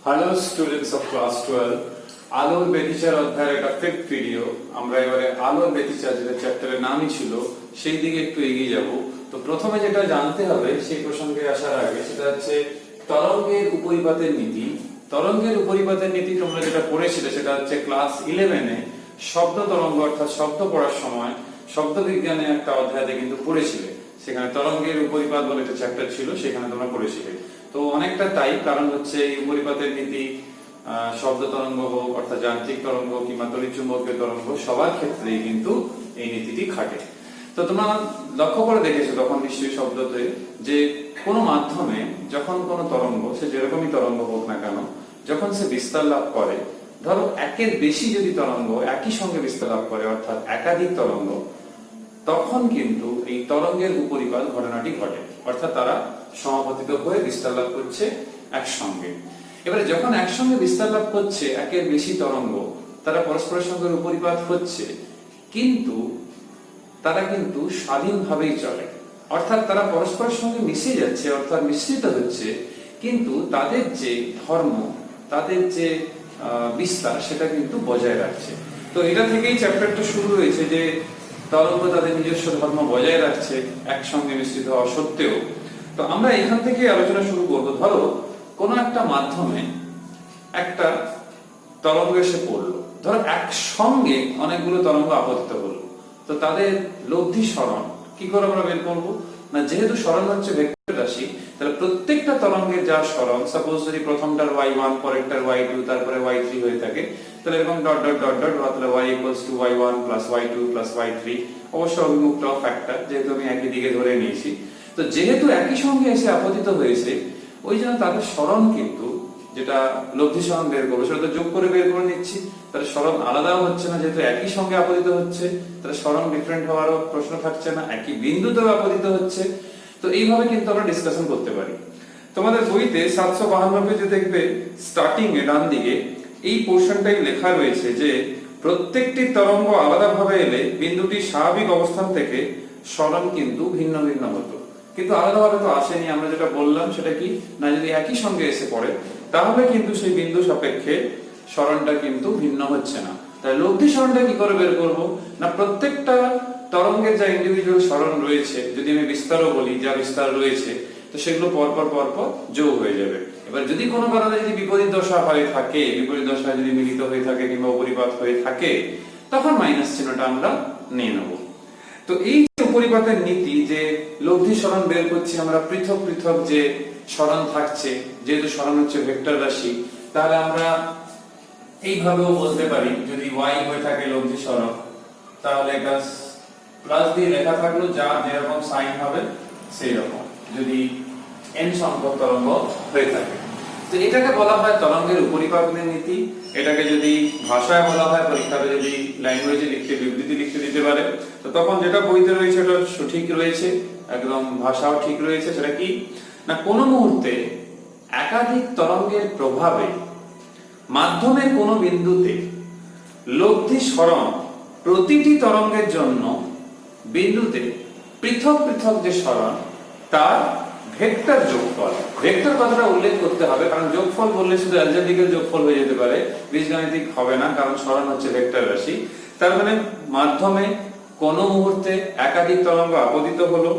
Hello students of class 12 আলোর ব্যতিচার অধ্যায়ের একটা ফিফথ ভিডিও। আমরা এবারে আলোর ব্যতিচার যেটা চ্যাপ্টারের নামই ছিল সেই দিকে একটু এগিয়ে যাব। তো প্রথমে যেটা জানতে হবে সেই প্রসঙ্গে আসার আগে সেটা হচ্ছে তরঙ্গের উপরিপাতের নীতি। তরঙ্গের উপরিপাতের নীতি তোমরা যেটা পড়েছিলে সেটা হচ্ছে ক্লাস 11 এ শব্দ তরঙ্গ অর্থাৎ শব্দ পড়ার সময় শব্দ বিজ্ঞানে একটা অধ্যায়তে কিন্তু পড়েছিলে। সেখানে তরঙ্গের উপরিপাত বলে একটা চ্যাপ্টার ছিল, সেখানে তোমরা পড়েছিলে। তো অনেকটা তাই, কারণ হচ্ছে এই উপরিপাতের নীতি শব্দ তরঙ্গ হোক অর্থাৎ যান্ত্রিক তরঙ্গ কিংবা তড়িৎচুম্বকীয় তরঙ্গ সবার ক্ষেত্রেই কিন্তু এই নীতিটি খাটে। তো তোমরা লক্ষ্য করে দেখেছো তখন নিশ্চয়ই শব্দতে যে কোনো মাধ্যমে যখন কোনো তরঙ্গ, সে যেরকমই তরঙ্গ হোক না কেন, যখন সে বিস্তার লাভ করে, ধরো একের বেশি যদি তরঙ্গ একই সঙ্গে বিস্তার লাভ করে অর্থাৎ একাধিক তরঙ্গ, তখন কিন্তু এই তরঙ্গের উপরিপাত ঘটনাটি ঘটে, অর্থাৎ তারা সমাপতিত হয়ে বিস্তার লাভ করছে একসঙ্গে। এবারে যখন একসঙ্গে বিস্তার লাভ করছে একের বেশি তরঙ্গ, তারা পরস্পরের সঙ্গে উপরিপাত হচ্ছে, কিন্তু তারা কিন্তু স্বাধীনভাবেই চলে, অর্থাৎ তারা পরস্পরের সঙ্গে মিশে যাচ্ছে অর্থাৎ মিশ্রিত হচ্ছে, কিন্তু তাদের যে ধর্ম, তাদের যে বিস্তার, সেটা কিন্তু বজায় রাখছে। তো এটা থেকেই চ্যাপ্টারটা শুরু হয়েছে যে তরঙ্গ তাদের নিজস্ব ধর্ম বজায় রাখছে একসঙ্গে মিশ্রিত হওয়া সত্ত্বেও। তো আমরা এখান থেকে আলোচনা শুরু করবো। ধরো কোনো একটা মাধ্যমে একটা তরঙ্গ এসে পড়লো, ধরো একসঙ্গে অনেকগুলো তরঙ্গ আপতিত হলো, তো তাদের লব্ধি সরণ কি করে আমরা বের করবো? না, যেহেতু সরণ হচ্ছে ভেক্টর রাশি, তাহলে প্রত্যেকটা তরঙ্গের যা সরণ, সাপোজ যদি প্রথমটার y1 পরেরটার y2 তারপরে y3 হয়ে থাকে, তাহলে এরকম ডট ডট ডট ডট তাহলে y equals to y1 plus y2 plus y3, অবশ্য অভিমুক্ত ফ্যাক্টর যেহেতু আমি একই দিকে ধরে নিয়েছি। তো যেহেতু একই সঙ্গে এসে আপতিত হয়েছে, ওই জন্য তাদের সরণ কিন্তু যেটা লব্ধি সরণ বের করবো সেটা তো যোগ করে বের করে নিচ্ছি, তাহলে সরণ আলাদাও হচ্ছে না, যেহেতু একই সঙ্গে আপতিত হচ্ছে তাহলে সরণ ডিফারেন্ট হওয়ারও প্রশ্ন থাকছে না, একই বিন্দুতেও আপতিত হচ্ছে। তো এইভাবে কিন্তু আমরা ডিসকাশন করতে পারি। তোমাদের বইতে 752 পেজে দেখবে স্টার্টিং এ ডান দিকে এই পোর্শনটাই লেখা রয়েছে যে প্রত্যেকটি তরঙ্গ আলাদাভাবে এলে বিন্দুটির স্বাভাবিক অবস্থান থেকে সরণ কিন্তু ভিন্ন ভিন্ন হতো, কিন্তু আলাদাভাবে তো আসেনি। আমরা যেটা বললাম সেটা কি না, যদি একই সঙ্গে এসে পড়ে তাহলে কিন্তু সেই বিন্দু সাপেক্ষে সরণটা কিন্তু ভিন্ন হচ্ছে না। তাই লব্ধি সরণটা কি করে বের করব? না, প্রত্যেকটা তরঙ্গের যা ইন্ডিভিজুয়াল সরণ রয়েছে, যদি আমি বিস্তারও বলি, যা বিস্তার রয়েছে, তো সেগুলো পরপর পরপর যোগ হয়ে যাবে। এবার যদি কোনো কারণে যদি বিপরীত দশা হয়ে থাকে, বিপরীত দশায় যদি মিলিত হয়ে থাকে কিংবা উপরিপাত হয়ে থাকে, তখন মাইনাস চিহ্নটা আমরা নিয়ে নেব। তো এই যে উপরিপাতের নীতি, যে লব্ধি সরণ বের করছি আমরা পৃথক পৃথক যে সরণ থাকছে, যেহেতু সরণ হচ্ছে ভেক্টর রাশি, তাহলে আমরা এইভাবেও বলতে পারি, যদি y হয়ে থাকে লব্ধি সরণ, তাহলে এটা প্লাস দিয়ে লেখা থাকলো, যা যেরকম সাইন হবে সেই রকম, যদি n সংখ্যক তরঙ্গ হয়ে থাকে। তো এটাকে বলা হয় তরঙ্গের উপরিপাতের নীতি। এটাকে যদি ভাষায় বলা হয়, পরীক্ষাতে যদি ল্যাঙ্গুয়েজে লিখতে, বিবৃতি লিখতে দিতে পারে, তো তখন যেটা বইতে রয়েছে এটা সঠিক রয়েছে, একদম ভাষাও ঠিক রয়েছে। সেটা কি না, কোনো মুহূর্তে একাধিক তরঙ্গের প্রভাবে মাধ্যমের কোনো বিন্দুতে লব্ধি সরণ প্রতিটি তরঙ্গের জন্য বিন্দুতে পৃথক পৃথক যে সরণ, তার ভেক্টর যোগফল। ভেক্টর কথাটা উল্লেখ করতে হবে, কারণ যোগফল বললে শুধু অ্যালজেব্রিকের যোগফল হয়ে যেতে পারে, বীজগাণিতিক হবে না, কারণ সরণ হচ্ছে ভেক্টর রাশি। তার মানে মাধ্যমে কোনো মুহূর্তে একাধিক তরঙ্গ আপতিত হলো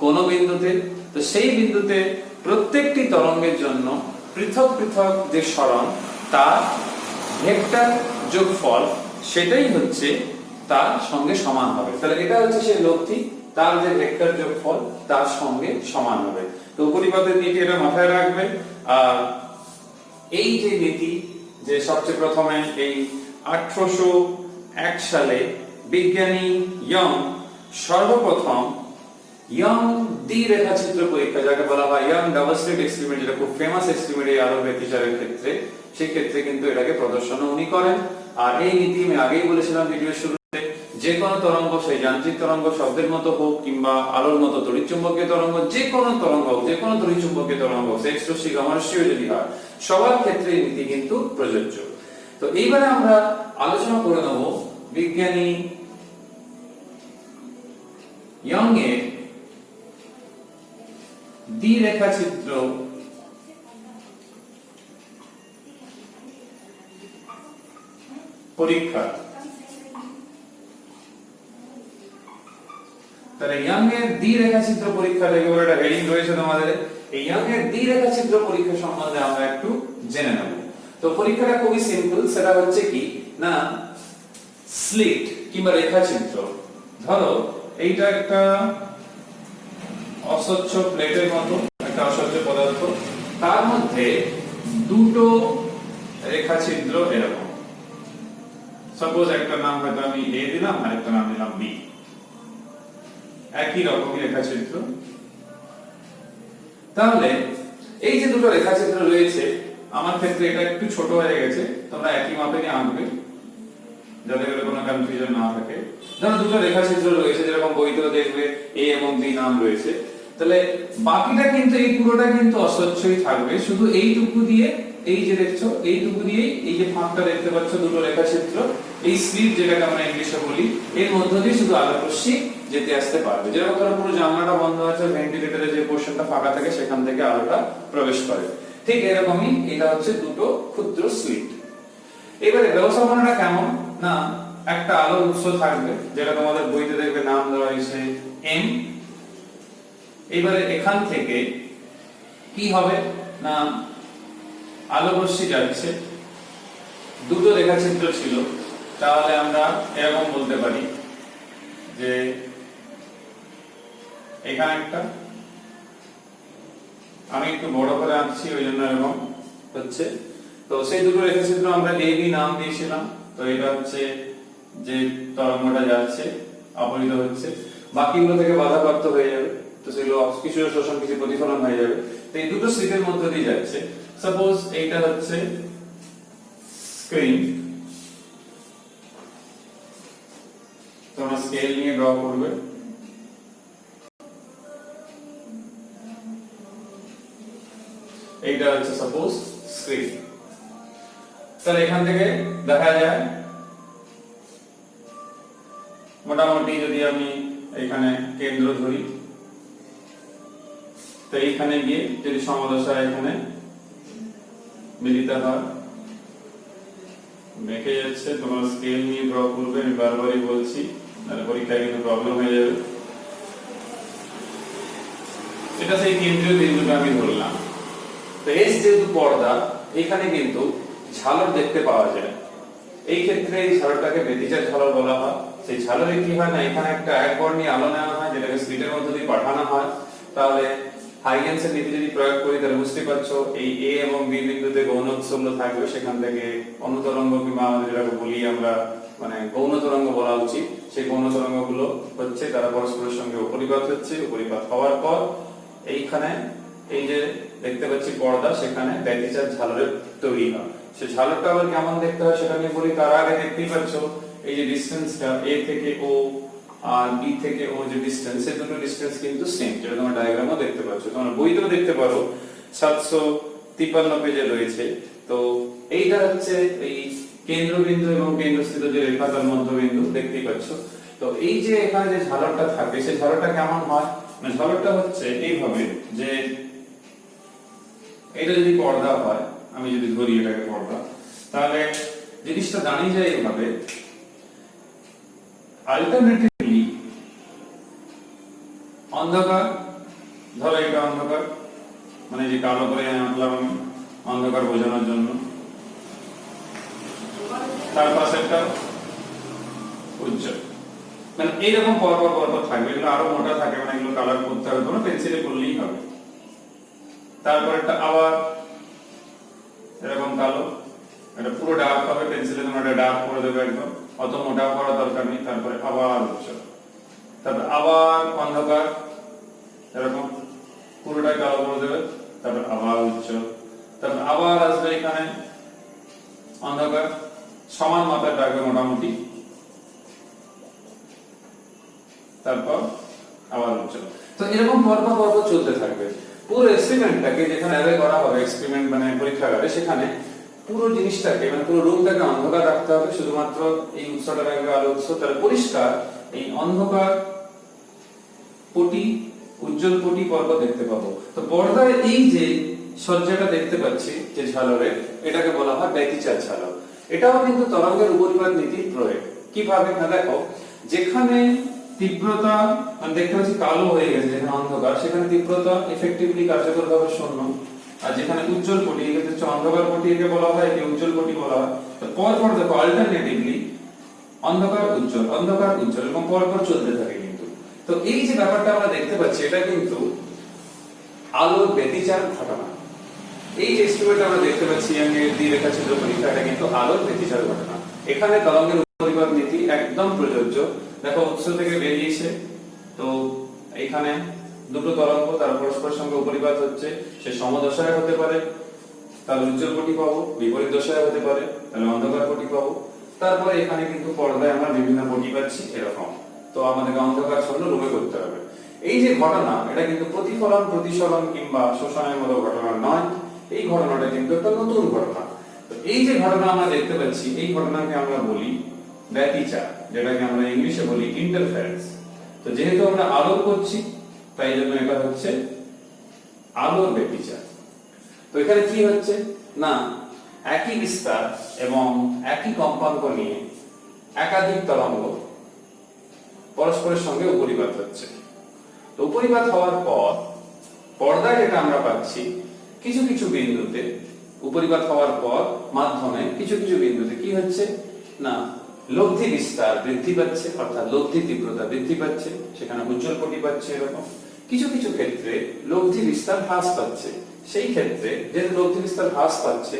কোনো বিন্দুতে, তো সেই বিন্দুতে প্রত্যেকটি তরঙ্গের জন্য পৃথক পৃথক যে সরণ, তার ভেক্টর যোগফল সেটাই হচ্ছে তার সঙ্গে সমান হবে। তাহলে এটা হচ্ছে সেই লব্ধি, তার যে ভেক্টর যোগফল তার সঙ্গে সমান হবে। তো উপরিপাতের নীতি এটা মাথায় রাখবে। আর এই যে নীতি, যে সবচেয়ে প্রথমে এই 1801 সালে বিজ্ঞানী ইয়ং সর্বপ্রথম ইয়ং দ্বি-রেখাচিত্র পরীক্ষা, যাকে বলা হয় ইয়ং ডাবল স্লিট এক্সপেরিমেন্ট, যেটা খুব ফেমাস এক্সপেরিমেন্ট এই আলোর ব্যতিচারের ক্ষেত্রে, সেই ক্ষেত্রে কিন্তু এটাকে প্রদর্শনও উনি করেন। আর এই নীতি আমি আগেই বলেছিলাম ভিডিও শুরুতে, যে কোনো তরঙ্গ, সেই যান্ত্রিক তরঙ্গ শব্দের মতো হোক কিংবা আলোর মতো তড়িৎচুম্বকীয় তরঙ্গ, যে কোনো তরঙ্গ হোক, যে কোনো তড়িৎচুম্বকীয় তরঙ্গ হোক, এক্স রশ্মি গামা রশ্মিও যদি হয়, সবার ক্ষেত্রে এই নীতি কিন্তু প্রযোজ্য। তো এইবারে আমরা আলোচনা করে নেব বিজ্ঞানী ইয়ং এর দ্বি-রেখাচিত্র পরীক্ষা। তাহলে ইয়াং এর দ্বি-রেখাচিত্র পরীক্ষা থেকে বলে একটা হেডিং রয়েছে তোমাদের, এই ইয়াং এর দ্বি-রেখাচিত্র পরীক্ষা সম্বন্ধে আমরা একটু জেনে নেব। তো পরীক্ষাটা খুবই সিম্পল, সেটা হচ্ছে কি না স্লিট কিংবা রেখাচিত্র। ধরো এইটা একটা অস্বচ্ছ প্লেটের মতো একটা অস্বচ্ছ পদার্থ, তার মধ্যে দুটো রেখাচিত্র এরকম। সাপোজ একটা নাম হয়তো আমি এ দিলাম আর একটা নাম দিলাম বি, একই রকমই রেখাচিত্র। তাহলে এই যে দুটো রেখাচিত্র রয়েছে, আমার ক্ষেত্রে এটা একটু ছোট হয়ে গেছে, তোমরা একই মাপেরই আঁকবে যাতে করে কোনো কনফিউশন না থাকে। ধরো দুটো রেখাচিত্র রয়েছে, যেরকম বইতেও দেখবে এ এবং বি নাম রয়েছে, তাহলে বাকিটা কিন্তু এই পুরোটা কিন্তু অস্বচ্ছই থাকবে, শুধু এইটুকু দিয়ে, এই যে দেখছো এইটুকু দিয়েই এই যে ফাঁকটা দেখতে পাচ্ছ দুটো রেখাচিত্র, এই স্লিট যেটাকে আমরা ইংলিশে বলি, এর মধ্য দিয়ে শুধু আলোক রশ্মি যেতে আসতে পারবে। যেরকম ধরো পুরো জানলাটা বন্ধ আছে, ভেন্টিলেটরের যে পোরশনটা ফাঁকা থাকে সেখান থেকে আলোটা প্রবেশ করে, ঠিক এরকমই এটা হচ্ছে দুটো ক্ষুদ্র স্লিট। এবারে ব্যবস্থাপনাটা কেমন না, একটা আলোর উৎস থাকবে যেটা তোমাদের বইতে দেখবে নাম দেওয়া হয়েছে এম। এবারে এখান থেকে কি হবে না আলোক রশ্মি যাচ্ছে, দুটো রেখাচিত্র ছিল, তাহলে আমরা এরকম বলতে পারি যে এখানে একটা, আমি একটু বড় করে আঁকছি ওই জন্য এরকম হচ্ছে। তো সেই দুটো রেখাচিত্র আমরা এ বি নাম দিয়েছিলাম, তো এটা হচ্ছে যে তরঙ্গটা যাচ্ছে আপরিত হচ্ছে, বাকিগুলো থেকে বাধাপ্রাপ্ত হয়ে যাবে, তো সেগুলো কিছু শোষণ কিছু প্রতিফলন হয়ে যাবে। তো এই দুটো স্লিটের মধ্যে দিয়ে যাচ্ছে। সাপোজ এইটা হচ্ছে স্ক্রিন, তোমরা স্কেল নিয়ে ড্র করবে। এইটা হচ্ছে সাপোজ স্ক্রিন। তাহলে এখান থেকে দেখা যায় মোটামুটি যদি আমি এখানে কেন্দ্র ধরি, তো এইখানে গিয়ে যদি সমদশা এখানে মিলিত হয়, বেঁকে যাচ্ছে, তোমার স্কেল নিয়ে ড্র করবে, আমি বারবারই বলছি, তাহলে পরীক্ষায় কিন্তু প্রবলেম হয়ে যাবে। এটা সেই কেন্দ্রীয় বিন্দুটা আমি ধরলাম। তো এস যেহেতু পর্দা, এখানে কিন্তু ঝালর দেখতে পাওয়া যায়, এই ক্ষেত্রে এই ঝালরটাকে ব্যতিচার ঝালর বলা হয়। সেই ঝালরে কি হয় না, এখানে একটা একবর্ণী আলো নেওয়া হয় যেটাকে স্লিটের মধ্যে দিয়ে পাঠানো হয়। তাহলে হাইগেন্সের নীতি যদি প্রয়োগ করি তাহলে বুঝতে পারছো এই এ এবং বি বিন্দুতে গৌণ উৎসগুলো থাকবে, সেখান থেকে অনুতরঙ্গ কিংবা আমাদের যেটাকে বলি আমরা মানে গৌণ তরঙ্গ বলা উচিত, সেই গৌণ তরঙ্গগুলো হচ্ছে তারা পরস্পরের সঙ্গে উপরিপাত হচ্ছে, উপরিপাত হওয়ার পর এইখানে এই যে দেখতে পাচ্ছি পর্দা, সেখানে ব্যতিচার ঝালরের তৈরি হয়। সে ঝালরটা আবার কেমন দেখতে হয় সেটা নিয়ে বলি, তার আগে দেখতেই পাচ্ছ এই যে ডিসটেন্সটা এ থেকে ও আর বি থেকে ও যে ডিসটেন্স, এই দুটো ডিসটেন্স কিন্তু সেম, যেটা তোমরা ডায়াগ্রামও দেখতে পাচ্ছ, তোমরা বইতেও দেখতে পারো 753 পেজে রয়েছে। তো এইটা হচ্ছে এই কেন্দ্রবিন্দু এবং কেন্দ্রস্থিত যে রেখা তার মধ্যবিন্দু দেখতেই পাচ্ছ। তো এই যে এখানে যে ঝালরটা থাকে, সেই ঝালরটা কেমন হয় না, ঝালরটা হচ্ছে এইভাবে যে এটা যদি পর্দা হয়, আমি যদি ধরি এটাকে পর্দা, তাহলে জিনিসটা দাঁড়িয়ে যায় এইভাবে। আলটারনেটিভলি অন্ধকার, ধরো এটা অন্ধকার, মানে যে কালো করে আঁকলাম আমি অন্ধকার বোঝানোর জন্য, তার পাশে একটা উজ্জ্বল, মানে এইরকম পরপর পরপর থাকবে। এগুলো আরো মোটা থাকে, মানে এগুলো কালার করতে হবে, তোমরা পেন্সিলে করলেই হবে। তারপর একটা আবার এরকম কালো, এটা পুরো ডার্ক হবে, পেন্সিলে তোমরা এটা ডার্ক করে দেবে একদম, অত মোটা করা দরকার নেই। তারপরে আবার উজ্জ্বল, তারপর আবার অন্ধকার, এরকম পুরোটাই কালো করে দেবে, তারপর আবার উজ্জ্বল, তারপর আবার আসবে এখানে অন্ধকার, সমান মাত্রায় থাকবে মোটামুটি, তারপর আবার উজ্জ্বল। তো এরকম পরপর পরপর চলতে থাকবে। পুরো এক্সপেরিমেন্টটাকে যেখানে অ্যাপ্লাই করা হবে, এক্সপেরিমেন্ট মানে পরীক্ষাগারে, সেখানে পুরো জিনিসটাকে মানে পুরো রুমটাকে অন্ধকার রাখতে হবে, শুধুমাত্র এই উৎসটা রাখবে আলো উৎস, তাহলে পরিষ্কার এই অন্ধকার পটি উজ্জ্বল পটি পরপর দেখতে পাবো। তো পর্দার এই যে সজ্জাটা দেখতে পাচ্ছি যে ঝালরের, এটাকে বলা হয় ব্যতিচার ঝালর। এটাও কিন্তু তরঙ্গের উপরিপাত নীতির প্রয়োগ। কিভাবে? না দেখো, যেখানে তীব্রতা মানে দেখতে পাচ্ছি কালো হয়ে গেছে, যেখানে অন্ধকার সেখানে তীব্রতা এফেক্টিভলি কার্যকরভাবে শূন্য, আর যেখানে উজ্জ্বল কোটি এক্ষেত্রে হচ্ছে অন্ধকার কোটি একে বলা হয়, একে উজ্জ্বল কোটি বলা হয়। তো পরপর দেখো অল্টারনেটিভলি অন্ধকার উজ্জ্বল এবং পরপর চলতে থাকে কিন্তু। তো এই যে ব্যাপারটা আমরা দেখতে পাচ্ছি এটা কিন্তু আলোর ব্যতিচার ঘটনা। এই যে স্টুডিওটা আমরা দেখতে পাচ্ছি আমি দ্বিরেখাচিত্র পরীক্ষা, এটা কিন্তু আলোর ব্যতিচার ঘটনা। এখানে তরঙ্গের উপরিপাত নীতি একদম প্রযোজ্য। দেখো উৎস থেকে বেরিয়েছে, তো এখানে দুটো তরঙ্গ তার পরস্পরের সঙ্গে উপরিপাত হচ্ছে, সে সমদশায় হতে পারে তাহলে উজ্জ্বল কোটি পাবো, বিপরীত দশায় হতে পারে তাহলে অন্ধকার কোটি পাবো। তারপরে এখানে কিন্তু পর্দায় আমরা বিভিন্ন কোটি পাচ্ছি এরকম। তো আমাদেরকে অন্ধকার শূন্য রূপে করতে হবে। এই যে ঘটনা এটা কিন্তু প্রতিফলন প্রতিসরণ কিংবা শোষণের মতো ঘটনা নয়, এই ঘটনাটা কিন্তু একটা নতুন ঘটনা। তো এই যে ঘটনা আমরা দেখতে পাচ্ছি এই ঘটনাকে আমরা বলি ব্যতিচার, যেটাকে আমরা ইংলিশে বলি ইন্টারফারেন্স। তো যেহেতু আমরা আলো করছি তাই জন্য এটা হচ্ছে আলোর ব্যতিচার। তো এখানে কি হচ্ছে না, একই বিস্তার এবং একই কম্পাঙ্ক নিয়ে একাধিক তরঙ্গ পরস্পরের সঙ্গে উপরিপাত হচ্ছে। তো উপরিপাত হওয়ার পর পর্দায় যেটা আমরা পাচ্ছি কিছু কিছু বিন্দুতে উপরিপাত হওয়ার পর মাধ্যমে কিছু কিছু বিন্দুতে কি হচ্ছে না, লব্ধি বিস্তার বৃদ্ধি পাচ্ছে, অর্থাৎ লব্ধি তীব্রতা বৃদ্ধি পাচ্ছে, সেখানে উজ্জ্বল কোটি পাচ্ছে এরকম। কিছু কিছু ক্ষেত্রে লব্ধি বিস্তার হ্রাস পাচ্ছে, সেই ক্ষেত্রে যেহেতু লব্ধি বিস্তার হ্রাস পাচ্ছে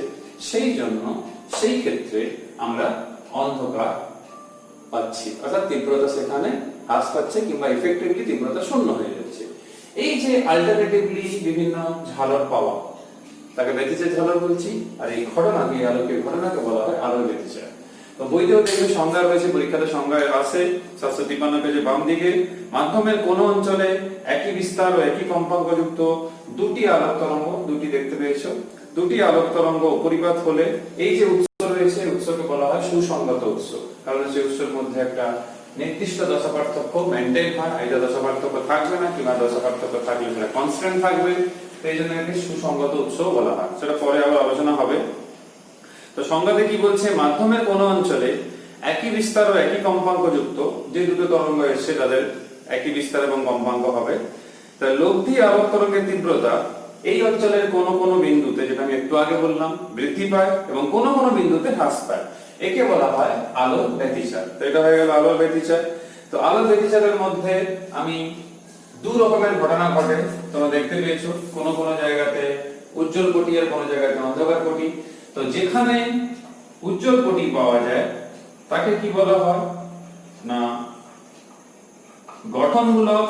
সেই জন্য সেই ক্ষেত্রে আমরা অন্ধকার পাচ্ছি, অর্থাৎ তীব্রতা সেখানে হ্রাস পাচ্ছে কিংবা ইফেক্টিভলি তীব্রতা শূন্য হয়ে যাচ্ছে। এই যে অল্টারনেটিভলি বিভিন্ন ঝালর পাওয়া তাকে ব্যতিচার ঝালর বলছি, আর এই ঘটনাকে আলোকের ঘটনাকে বলা হয় আলোর ব্যতিচার। তো বইতেও দেখবে সংজ্ঞা রয়েছে, পরীক্ষাতে সংজ্ঞা আছে 753 পেজে বাম দিকে। মাধ্যমের কোন অঞ্চলে একই বিস্তার ও একই কম্পাঙ্কযুক্ত দুটি আলোক তরঙ্গ, দুটি দেখতে পেয়েছো, দুটি আলোক তরঙ্গ উপরিপাত হলে এই যে উৎস রয়েছে উৎসকে বলা হয় সুসংগত উৎস, কারণ সেই উৎসের মধ্যে একটা নির্দিষ্ট দশা পার্থক্য মেইনটেইন হয়। এটা দশা পার্থক্য থাকবে না কিংবা দশা পার্থক্য থাকলে সেটা কনস্ট্যান্ট থাকবে, এই জন্য একে সুসংগত উৎস বলা হয়, সেটা পরে আবার আলোচনা হবে। তো সংজ্ঞাতে কি বলছে, মাধ্যমের কোন অঞ্চলে একই বিস্তার ও একই কম্পাঙ্ক যুক্ত যে দুটো তরঙ্গ এসছে তাদের একই বিস্তার এবং কম্পাঙ্ক হবে। তাহলে লব্ধি আলোক তরঙ্গের তীব্রতা এই অঞ্চলের কোন কোন বিন্দুতে, যেটা আমি একটু আগে বললাম, বৃদ্ধি পায় এবং কোন কোন বিন্দুতে হ্রাস পায়, একে বলা হয় আলোর ব্যতিচার। তো এটা হয়ে গেল আলোর ব্যতিচার। তো আলোর ব্যতিচারের মধ্যে আমি দু রকমের ঘটনা ঘটে তোমরা দেখতে পেয়েছো, কোন কোন জায়গাতে উজ্জ্বল কোটি আর কোন জায়গাতে অন্ধকার কোটি। তো যেখানে উজ্জ্বল কোটি পাওয়া যায় তাকে কি বলা হয় না গঠনমূলক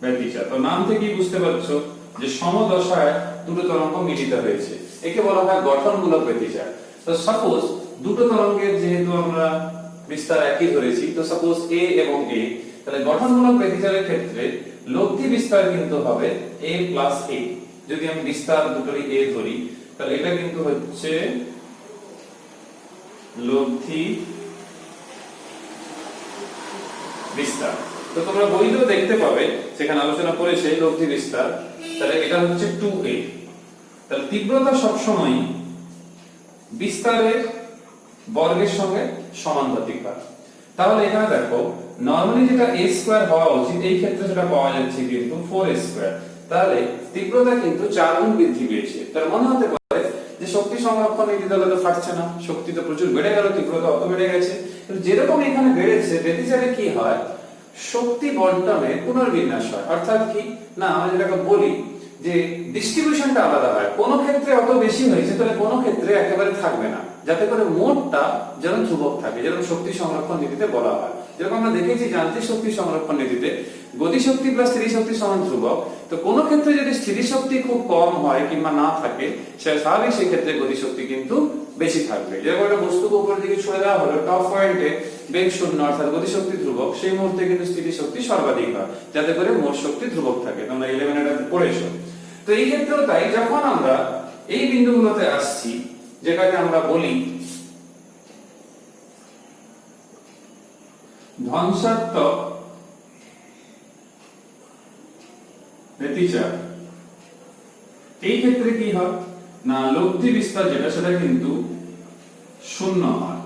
ব্যতিচার। তো নাম থেকেই বুঝতে পারছো যে সমদশায় দুটো তরঙ্গ মিলিত হয়েছে, একে বলা হয় গঠনমূলক ব্যতিচার। তো সাপোজ দুটো তরঙ্গের যেহেতু আমরা বিস্তার একই ধরেছি, তো সাপোজ এ এবং এ, তাহলে গঠনমূলক ব্যতিচারের ক্ষেত্রে লব্ধি বিস্তার কিন্তু হবে a প্লাস a। যদি আমি বিস্তার দুটোরই a ধরি তাহলে এটা কিন্তু হচ্ছে লব্ধি বিস্তার। তো তোমরা বইতেও দেখতে পাবে সেখানে আলোচনা করেছে লব্ধি বিস্তার, তাহলে এটা হচ্ছে 2a। তাহলে তীব্রতা সবসময় বিস্তারের বর্গের সঙ্গে সমানুপাতিক হয়। তাহলে এখানে দেখো নরমালি যেটা a স্কয়ার হওয়া উচিত এই ক্ষেত্রে সেটা পাওয়া যাচ্ছে কিন্তু 4a স্কয়ার, তাহলে তীব্রতা কিন্তু 4 গুণ বৃদ্ধি পেয়েছে। তার মনে হতে পারে যে শক্তি সংরক্ষণ নীতি তাহলে তো ফাটছে না, শক্তি তো প্রচুর বেড়ে গেল, তীব্রতা অত বেড়ে গেছে। কিন্তু যেরকম এখানে বেড়েছে ব্যতিচারে কি হয়, শক্তি বণ্টনের পুনর্বিন্যাস হয়। অর্থাৎ কি না, আমরা যেটাকে বলি যে ডিস্ট্রিবিউশনটা আলাদা হয়, কোন ক্ষেত্রে অত বেশি হয়েছে তাহলে কোন ক্ষেত্রে একেবারে থাকবে না, যাতে করে মোটটা যেন ধ্রুবক থাকে, যেরকম শক্তি সংরক্ষণ নীতিতে বলা হয়। যেরকম আমরা দেখেছি যান্ত্রিক শক্তি সংরক্ষণ নীতিতে গতিশক্তি প্লাস স্থিতিশক্তি সমান ধ্রুবক। তো কোন ক্ষেত্রে যদি স্থিতিশক্তি খুব কম হয় কিংবা না থাকে স্বাভাবিক সেই ক্ষেত্রে গতিশক্তি কিন্তু বেশি থাকবে। যেরকম একটা বস্তুকে উপরের দিকে ছুড়ে দেওয়া হলো, টপ পয়েন্টে বেগ শূন্য অর্থাৎ গতিশক্তি ধ্রুবক, সেই মুহূর্তে কিন্তু স্থিতিশক্তি সর্বাধিক হয়, যাতে করে মোট শক্তি ধ্রুবক থাকে। তোমরা 11 এটা পড়েছো। তো এই ক্ষেত্রেও তাই, যখন আমরা এই বিন্দুগুলোতে আসছি যেটাকে আমরা বলি ধ্বংসাত্মক ব্যতিচার, এই ক্ষেত্রে কি হয় না লব্ধি বিস্তার যেটা সেটা কিন্তু শূন্য হয়।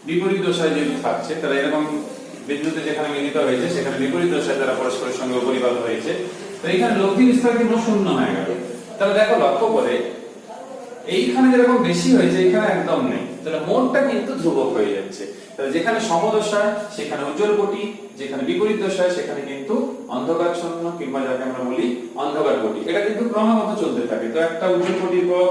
বিপরীত দশায় যেহেতু থাকছে তাহলে এরকম বিন্দুতে যেখানে মিলিত হয়েছে সেখানে বিপরীত দশায় তারা পরস্পরের সঙ্গে উপরিবাদ হয়েছে, তো এখানে লব্ধি বিস্তার কিন্তু শূন্য হয়ে গেল। তাহলে দেখো লক্ষ্য করে এইখানে যেরকম বেশি হয়েছে এখানে একদম নেই, তাহলে মোটটা কিন্তু ধ্রুবক হয়ে যাচ্ছে। তাহলে যেখানে সমদশায় সেখানে উজ্জ্বল কোটি, যেখানে বিপরীত দশায় সেখানে কিন্তু অন্ধকারচ্ছন্ন কিংবা যাকে আমরা বলি অন্ধকার কোটি। এটা কিন্তু ক্রমাগত চলতে থাকে। তো একটা উজ্জ্বল কোটির পর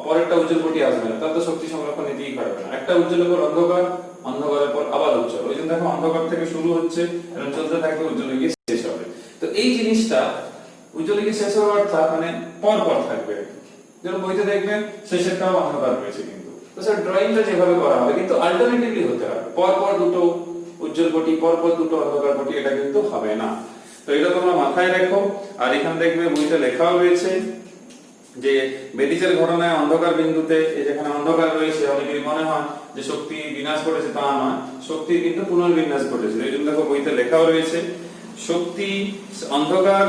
পরেরটা উজ্জ্বল কোটি আসবে না, তার তো শক্তি সংরক্ষণ নীতিই পারবে না। একটা উজ্জ্বলের পর অন্ধকার, অন্ধকারের পর আবার উজ্জ্বল, ওই জন্য দেখো অন্ধকার থেকে শুরু হচ্ছে এবং চলতে থাকবে, উজ্জ্বলে গিয়ে শেষ হবে। তো এই জিনিসটা উজ্জ্বলে গিয়ে শেষ হবে অর্থাৎ মানে পর পর থাকবে। যেমন বইতে দেখবেন শেষেরটাও অন্ধকার রয়েছে কিন্তু, তো স্যার ড্রয়িংটা যেভাবে করা হবে কিন্তু অল্টারনেটিভলি হতে হবে, পর পর দুটো উজ্জ্বল কোটি পর পর দুটো অন্ধকার কোটি, এটা কিন্তু হবে না। তো এটা তোমরা মাথায় রাখো। আর এখানে দেখবে বইতে লেখাও রয়েছে যে বেদিচের ঘটনায় অন্ধকার বিন্দুতে যেখানে অন্ধকার রয়েছে অনেকেরই মনে হয় যে শক্তি বিনাশ ঘটেছে, তা নয়, শক্তি কিন্তু পুনর্বিন্যাস ঘটেছে। এই জন্য দেখো বইতে লেখাও রয়েছে শক্তি অন্ধকার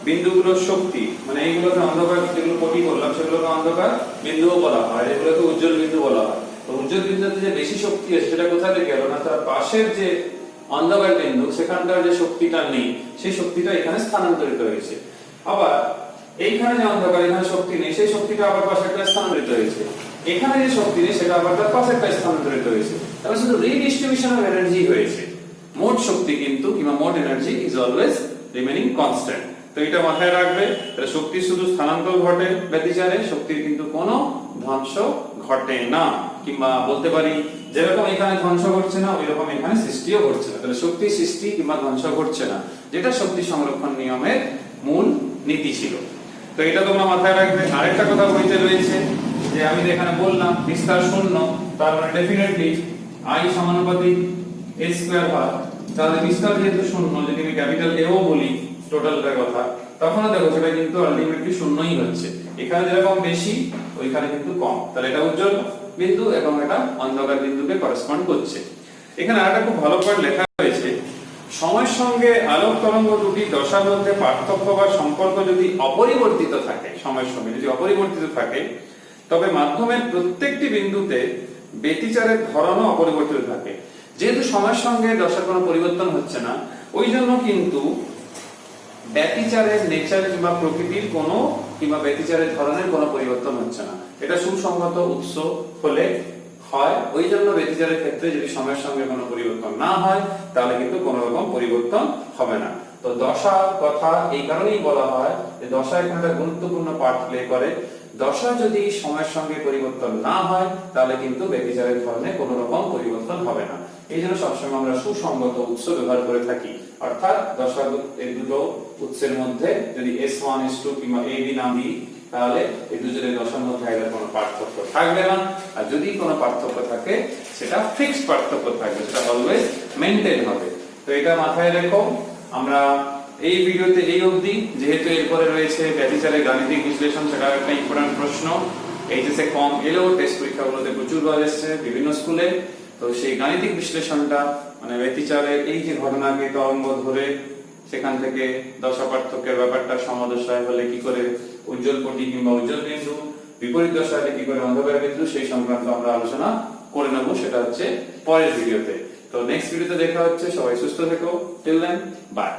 বিন্দুগুলোর শক্তি, মানে এইগুলোকে অন্ধকার যেগুলো কোটি করলাম সেগুলোকে অন্ধকার বিন্দুও বলা হয়, এগুলোকে উজ্জ্বল বিন্দু বলা হয়। তো উজ্জ্বল বিন্দুতে যে বেশি শক্তি আছে সেটা কোথা থেকে এলো না, তার পাশের যে অন্ধকার বিন্দু সেখানকার যে শক্তিটা নেই সেই শক্তিটা এখানে স্থানান্তরিত হয়েছে। আবার এইখানে যে অন্ধকার, এখানে শক্তি নেই, সেই শক্তিটা আবার পাশেরটা স্থানান্তরিত হয়েছে। এখানে যে শক্তি নেই সেটা আবার তার পাশেরটা স্থানান্তরিত হয়েছে। তাহলে শুধু রিডিস্ট্রিবিউশন অফ এনার্জি হয়েছে, মোট শক্তি কিন্তু কিংবা মোট energy is always remaining constant. তো এটা মাথায় রাখবে। তাহলে শক্তির শুধু স্থানান্তর ঘটে ব্যতিচারে, শক্তির কিন্তু কোনো ধ্বংস ঘটে না। কিংবা বলতে পারি যেরকম এখানে ধ্বংস ঘটছে না ওই রকম এখানে সৃষ্টিও ঘটছে না। তাহলে শক্তি সৃষ্টি কিংবা ধ্বংস ঘটছে না, যেটা শক্তি সংরক্ষণ নিয়মের মূল নীতি ছিল। তো এটা তোমরা মাথায় রাখবে। আরেকটা কথা বলতে রয়েছে যে আমি এখানে বললাম বিস্তার শূন্য, তার মানে ডেফিনেটলি I সমানুপাতিক a স্কয়ার হয়। তাহলে বিস্তার যেহেতু শূন্য, যদি আমি ক্যাপিটাল A ও বলি টোটালটার কথা, তখন দেখো সেটা কিন্তু আলটিমেটলি শূন্যই হচ্ছে। এখানে যেরকম বেশি ওইখানে কিন্তু কম। তাহলে এটা উজ্জ্বল বিন্দু এবং এটা অন্ধকার বিন্দুকে করেসপন্ড করছে। এখানে আরেকটা খুব ভালো করে লেখা হয়েছে, সময়ের সঙ্গে আলোক তরঙ্গ দুটি দশার মধ্যে পার্থক্য বা সম্পর্ক যদি অপরিবর্তিত থাকে, সময়ের সঙ্গে যদি অপরিবর্তিত থাকে, তবে মাধ্যমের প্রত্যেকটি বিন্দুতে ব্যতিচারের ধরনও অপরিবর্তিত থাকে। যেহেতু সময়ের সঙ্গে দশার কোনো পরিবর্তন হচ্ছে না, ওই জন্য কিন্তু ব্যতিচারের নেচার কিংবা প্রকৃতির কোনো কিংবা ব্যতিচারের ধরনের কোনো পরিবর্তন হচ্ছে না। এটা সুসংগত উৎস হলে হয়, ওই জন্য ব্যতিচারের ক্ষেত্রে যদি সময়ের সঙ্গে কোনো পরিবর্তন না হয় তাহলে কিন্তু কোনো রকম পরিবর্তন হবে না। তো দশা কথা এই কারণেই বলা হয় যে দশা এখানে একটা গুরুত্বপূর্ণ পার্ট প্লে করে। দশা যদি সময়ের সঙ্গে পরিবর্তন না হয় তাহলে কিন্তু ব্যতিচারের ধরনে কোনো রকম পরিবর্তন হবে না। এই জন্য সবসময় আমরা সুসংগত উৎস ব্যবহার করে থাকি, অর্থাৎ দশা এই দুটো উৎসের মধ্যে যদি S1 S2 কিংবা AB না দিই তাহলে এই দুজনের দশার মধ্যে এর কোনো পার্থক্য থাকবে না। আর যদি কোনো পার্থক্য থাকে সেটা ফিক্সড পার্থক্য থাকবে, সেটা অলওয়েজ মেইনটেইন হবে। তো এটা মাথায় রেখো। আমরা এই ভিডিওতে এই অবধি, যেহেতু এরপরে রয়েছে ব্যতিচারের গাণিতিক বিশ্লেষণ, সেটা একটা ইম্পর্টেন্ট প্রশ্ন, এইচএসএ কম এলেও টেস্ট পরীক্ষাগুলোতে প্রচুরবার এসেছে বিভিন্ন স্কুলে। তো সেই গাণিতিক বিশ্লেষণটা মানে ব্যতিচারের এই যে ঘটনাকে তরঙ্গ ধরে সেখান থেকে দশা পার্থক্যের ব্যাপারটা, সমদশায় হলে কি করে উজ্জ্বল কোটি কিংবা উজ্জ্বল বিন্দু, বিপরীত দশায় হলে কি করে অন্ধকার বিন্দু, সেই সংক্রান্ত আমরা আলোচনা করে নেব। সেটা হচ্ছে পরের ভিডিওতে। তো নেক্সট ভিডিওতে দেখা হচ্ছে। সবাই সুস্থ থেকো। Till then, by.